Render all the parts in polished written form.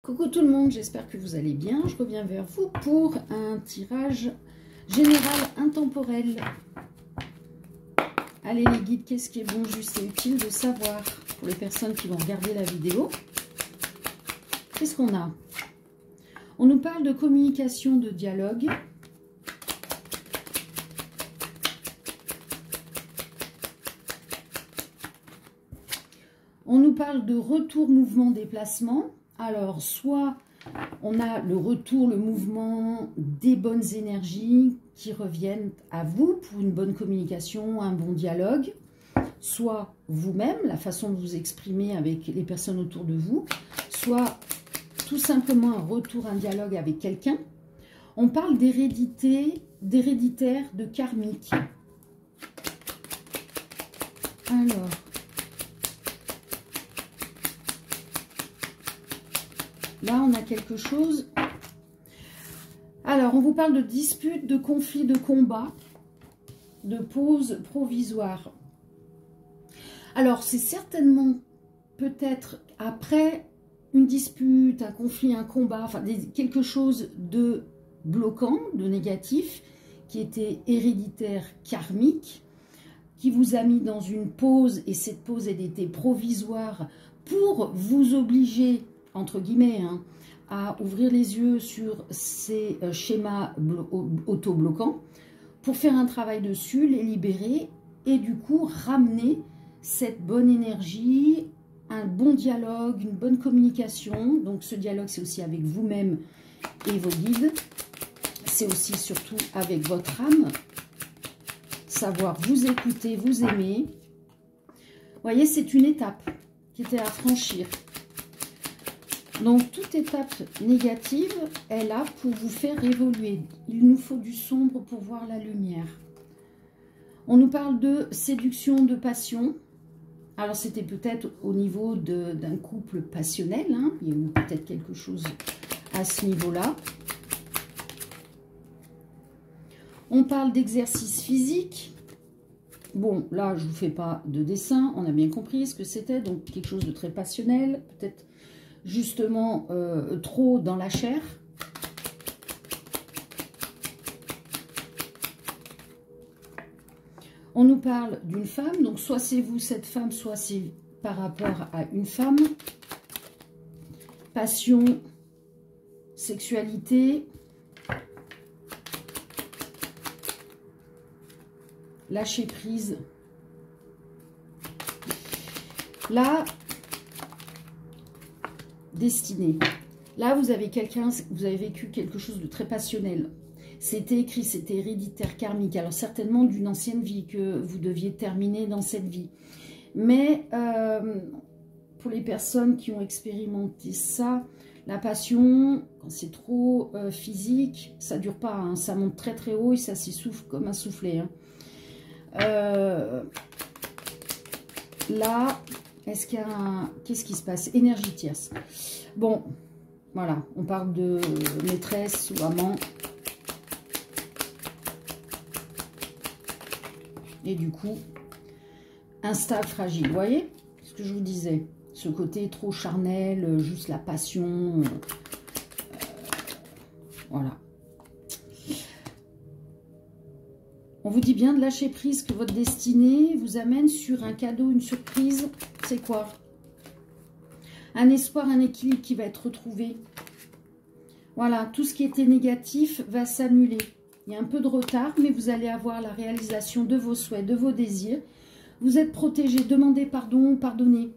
Coucou tout le monde, j'espère que vous allez bien. Je reviens vers vous pour un tirage général intemporel. Allez les guides, qu'est-ce qui est bon, juste et utile de savoir pour les personnes qui vont regarder la vidéo? Qu'est-ce qu'on a? On nous parle de communication, de dialogue. On nous parle de retour, mouvement, déplacement. Alors, soit on a le retour, le mouvement des bonnes énergies qui reviennent à vous pour une bonne communication, un bon dialogue. Soit vous-même, la façon de vous exprimer avec les personnes autour de vous. Soit tout simplement un retour, un dialogue avec quelqu'un. On parle d'hérédité, d'héréditaire, de karmique. Alors... là, on a quelque chose. Alors, on vous parle de disputes, de conflits, de combats, de pauses provisoires. Alors, c'est certainement peut-être après une dispute, un conflit, un combat, enfin quelque chose de bloquant, de négatif, qui était héréditaire, karmique, qui vous a mis dans une pause, et cette pause, elle était provisoire pour vous obliger, entre guillemets, hein, à ouvrir les yeux sur ces schémas auto-bloquants pour faire un travail dessus, les libérer et du coup ramener cette bonne énergie, un bon dialogue, une bonne communication. Donc ce dialogue, c'est aussi avec vous-même et vos guides. C'est aussi surtout avec votre âme. Savoir vous écouter, vous aimer. Vous voyez, c'est une étape qui était à franchir. Donc, toute étape négative est là pour vous faire évoluer. Il nous faut du sombre pour voir la lumière. On nous parle de séduction, de passion. Alors, c'était peut-être au niveau d'un couple passionnel. Hein. Il y a eu peut-être quelque chose à ce niveau-là. On parle d'exercice physique. Bon, là, je ne vous fais pas de dessin. On a bien compris ce que c'était. Donc, quelque chose de très passionnel. Peut-être... justement trop dans la chair. On nous parle d'une femme, donc soit c'est vous cette femme, soit c'est par rapport à une femme. Passion, sexualité, lâcher prise. Là, destinée. Là, vous avez quelqu'un, vous avez vécu quelque chose de très passionnel. C'était écrit, c'était héréditaire, karmique. Alors, certainement d'une ancienne vie que vous deviez terminer dans cette vie. Mais, pour les personnes qui ont expérimenté ça, la passion, quand c'est trop physique, ça ne dure pas. Hein, ça monte très très haut et ça s'essouffle comme un soufflet. Hein. Là... est-ce qu'il y a un... qu'est-ce qui se passe? Énergie tierce. Bon, voilà, on parle de maîtresse ou amant. Et du coup, instable, fragile. Vous voyez ce que je vous disais? Ce côté trop charnel, juste la passion. Voilà. On vous dit bien de lâcher prise, que votre destinée vous amène sur un cadeau, une surprise. C'est quoi? Un espoir, un équilibre qui va être retrouvé. Voilà, tout ce qui était négatif va s'annuler. Il y a un peu de retard, mais vous allez avoir la réalisation de vos souhaits, de vos désirs. Vous êtes protégé, demandez pardon ou pardonnez,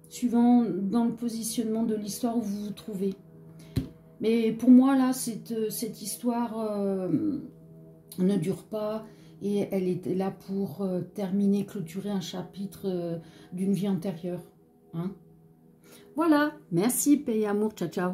suivant dans le positionnement de l'histoire où vous vous trouvez. Mais pour moi, là, cette histoire ne dure pas. Et elle était là pour terminer, clôturer un chapitre d'une vie antérieure. Hein. Voilà, merci, paix et amour, ciao, ciao.